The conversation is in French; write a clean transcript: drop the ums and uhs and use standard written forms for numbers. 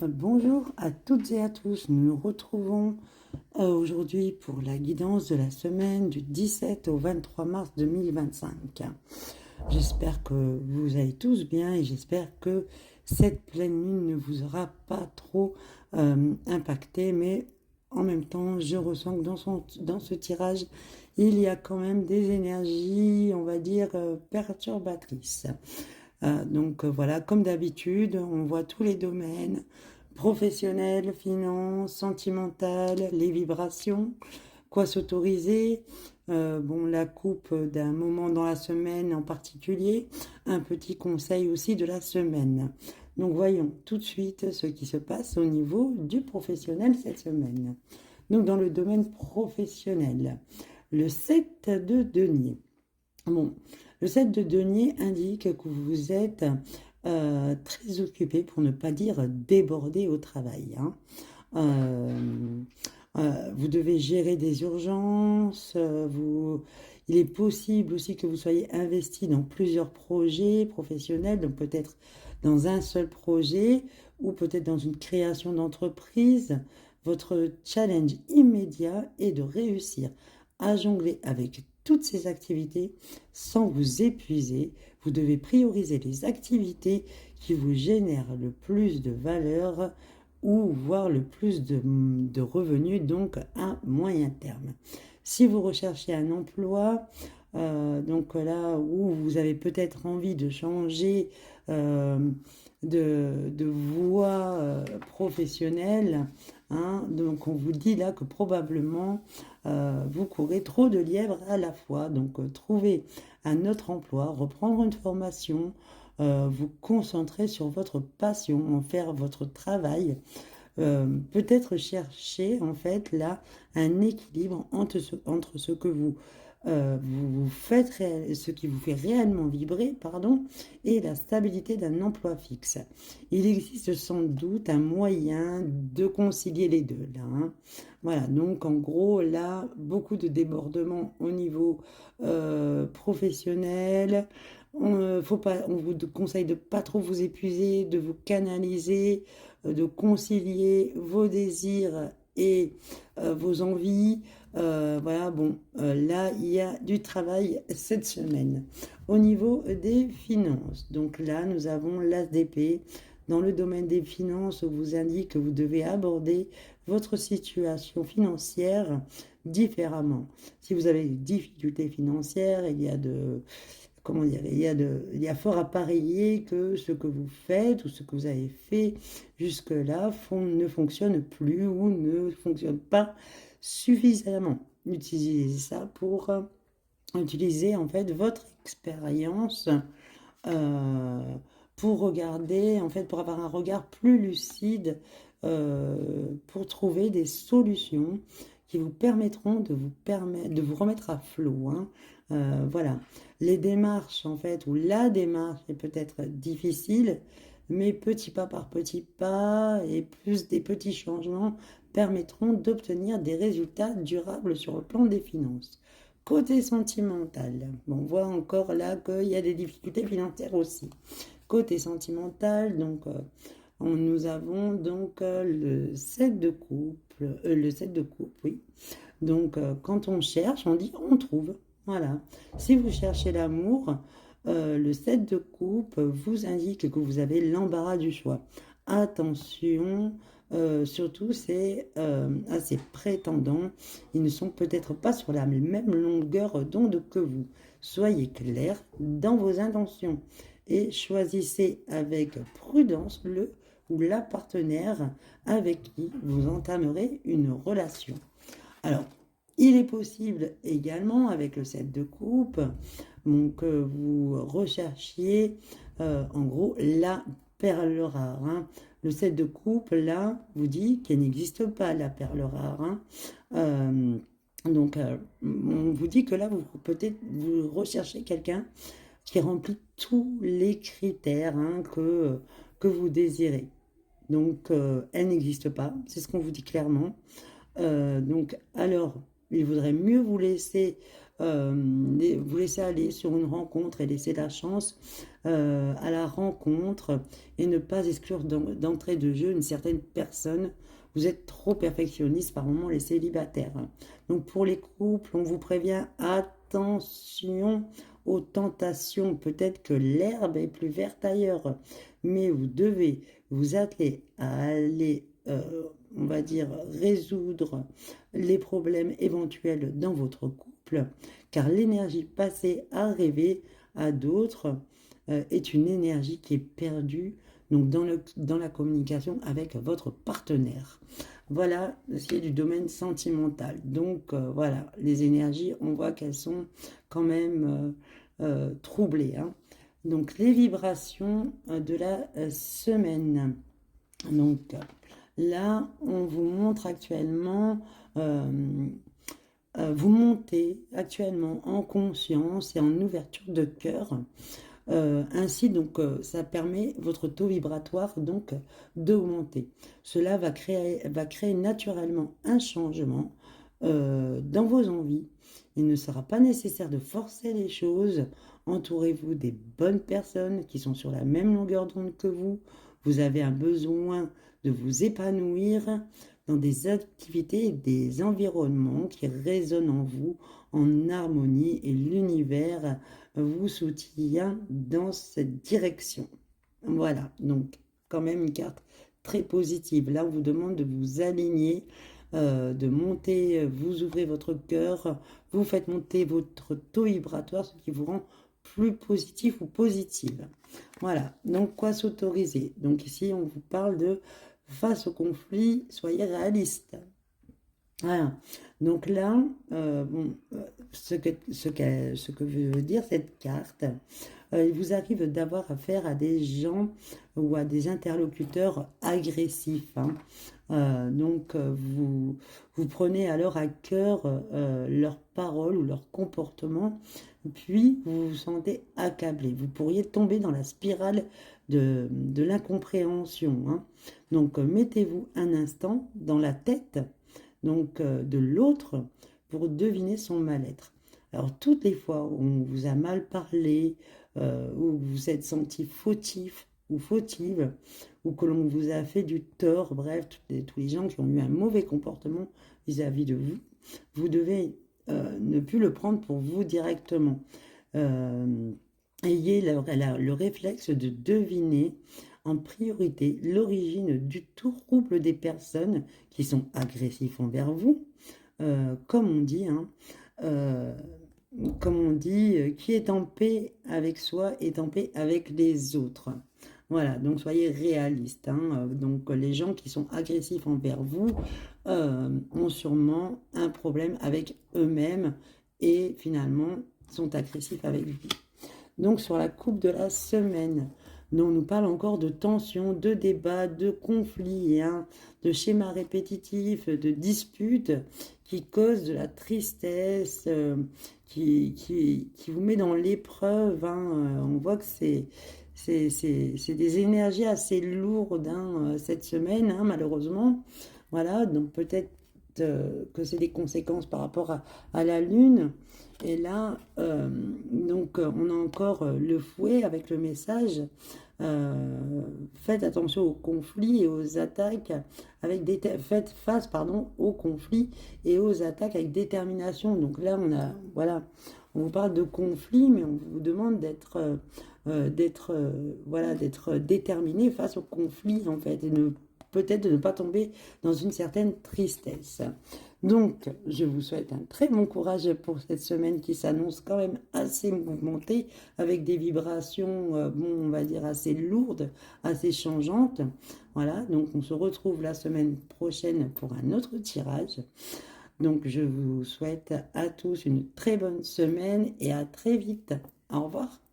Bonjour à toutes et à tous, nous nous retrouvons aujourd'hui pour la guidance de la semaine du 17 au 23 mars 2025. J'espère que vous allez tous bien et j'espère que cette pleine lune ne vous aura pas trop impacté, mais en même temps je ressens que dans ce tirage il y a quand même des énergies, on va dire, perturbatrices. Voilà, comme d'habitude, on voit tous les domaines, professionnels, finances, sentimentales, les vibrations, quoi s'autoriser, la coupe d'un moment dans la semaine en particulier, un petit conseil aussi de la semaine. Donc voyons tout de suite ce qui se passe au niveau du professionnel cette semaine. Donc dans le domaine professionnel, le 7 de denier. Bon, le 7 de denier indique que vous êtes très occupé, pour ne pas dire débordé au travail. Vous devez gérer des urgences. Il est possible aussi que vous soyez investi dans plusieurs projets professionnels, donc peut-être dans un seul projet ou peut-être dans une création d'entreprise. Votre challenge immédiat est de réussir à jongler avec toutes ces activités sans vous épuiser. Vous devez prioriser les activités qui vous génèrent le plus de valeur ou voir le plus de revenus, donc à moyen terme. Si vous recherchez un emploi, donc là où vous avez peut-être envie de changer de voie professionnelle, donc on vous dit là que probablement vous courez trop de lièvres à la fois. Donc trouver un autre emploi, reprendre une formation, vous concentrer sur votre passion, en faire votre travail. Peut-être chercher en fait là un équilibre entre ce que vous faites, ce qui vous fait réellement vibrer, pardon, et la stabilité d'un emploi fixe. Il existe sans doute un moyen de concilier les deux là. Voilà, donc en gros là, beaucoup de débordements au niveau professionnel. On vous conseille de pas trop vous épuiser, de vous canaliser, de concilier vos désirs et vos envies. Là, il y a du travail cette semaine. Au niveau des finances, donc là, nous avons l'As d'épée. Dans le domaine des finances, on vous indique que vous devez aborder votre situation financière différemment. Si vous avez des difficultés financières, il y a fort à parier que ce que vous faites ou ce que vous avez fait jusque-là ne fonctionne plus ou ne fonctionne pas suffisamment. Utilisez ça pour utiliser en fait votre expérience euh, pour regarder, en fait, pour avoir un regard plus lucide, pour trouver des solutions qui vous permettront de vous remettre à flot. Voilà. Les démarches, en fait, ou la démarche est peut-être difficile, mais petit pas par petit pas et plus des petits changements permettront d'obtenir des résultats durables sur le plan des finances. Côté sentimental, on voit encore là qu'il y a des difficultés financières aussi. Côté sentimental, nous avons donc le 7 de couple, oui. Donc, quand on cherche, on dit on trouve. Voilà. Si vous cherchez l'amour, le 7 de coupe vous indique que vous avez l'embarras du choix. Attention, surtout c'est à ces prétendants, ils ne sont peut-être pas sur la même longueur d'onde que vous. Soyez clair dans vos intentions et choisissez avec prudence le ou la partenaire avec qui vous entamerez une relation. Alors, il est possible également, avec le 7 de coupe, que vous recherchiez en gros la perle rare. Le 7 de coupe, là, vous dit qu'elle n'existe pas, la perle rare. On vous dit que là, peut-être vous recherchez quelqu'un qui remplit tous les critères que vous désirez. Donc, elle n'existe pas, c'est ce qu'on vous dit clairement. Alors, il vaudrait mieux vous laisser vous laisser aller sur une rencontre et laisser la chance à la rencontre et ne pas exclure d'entrée de jeu une certaine personne. Vous êtes trop perfectionniste par moment, les célibataires. Donc pour les couples, on vous prévient, attention aux tentations. Peut-être que l'herbe est plus verte ailleurs, mais vous devez vous atteler à aller, on va dire, résoudre les problèmes éventuels dans votre couple, car l'énergie passée à rêver à d'autres est une énergie qui est perdue donc dans la communication avec votre partenaire. Voilà ce qui est du domaine sentimental. Donc voilà, les énergies, on voit qu'elles sont quand même troublées, hein. Donc les vibrations de la semaine. Donc là, on vous montre actuellement, vous montez actuellement en conscience et en ouverture de cœur. Ainsi, donc, ça permet votre taux vibratoire donc d'augmenter. Cela va créer naturellement un changement dans vos envies. Il ne sera pas nécessaire de forcer les choses. Entourez-vous des bonnes personnes qui sont sur la même longueur d'onde que vous. Vous avez un besoin de vous épanouir dans des activités et des environnements qui résonnent en vous en harmonie, et l'univers vous soutient dans cette direction. Voilà, donc quand même une carte très positive. Là, on vous demande de vous aligner, de monter, vous ouvrez votre cœur, vous faites monter votre taux vibratoire, ce qui vous rend plus positif ou positive. Voilà, donc quoi s'autoriser? Donc ici, on vous parle de face au conflit, soyez réaliste. Voilà. Donc là, ce que veut dire cette carte, il vous arrive d'avoir affaire à des gens ou à des interlocuteurs agressifs, hein. Donc vous prenez alors à cœur leurs paroles ou leurs comportements, puis vous vous sentez accablé. Vous pourriez tomber dans la spirale de l'incompréhension, hein. Donc mettez-vous un instant dans la tête donc de l'autre pour deviner son mal-être. Alors toutes les fois où on vous a mal parlé, où vous vous êtes senti fautif ou fautive, ou que l'on vous a fait du tort, bref, tous les gens qui ont eu un mauvais comportement vis-à-vis de vous, vous devez ne plus le prendre pour vous directement. Ayez le réflexe de deviner en priorité l'origine du trouble des personnes qui sont agressifs envers vous. Comme on dit, hein, qui est en paix avec soi est en paix avec les autres. Voilà, donc soyez réalistes, hein. Donc les gens qui sont agressifs envers vous ont sûrement un problème avec eux-mêmes et finalement sont agressifs avec vous. Donc sur la coupe de la semaine, on nous parle encore de tensions, de débats, de conflits, hein, de schémas répétitifs, de disputes qui causent de la tristesse, qui vous met dans l'épreuve, hein. On voit que c'est des énergies assez lourdes, hein, cette semaine, hein, malheureusement. Voilà, donc peut-être que c'est des conséquences par rapport à la Lune. Et là, donc on a encore le fouet avec le message. Faites attention aux conflits et aux attaques faites face aux conflits et aux attaques avec détermination. Donc là, on vous parle de conflit, mais on vous demande d'être déterminé face au conflit en fait, et peut-être de ne pas tomber dans une certaine tristesse. Donc, je vous souhaite un très bon courage pour cette semaine qui s'annonce quand même assez mouvementée, avec des vibrations, on va dire assez lourdes, assez changeantes. Voilà, donc on se retrouve la semaine prochaine pour un autre tirage. Donc, je vous souhaite à tous une très bonne semaine et à très vite. Au revoir.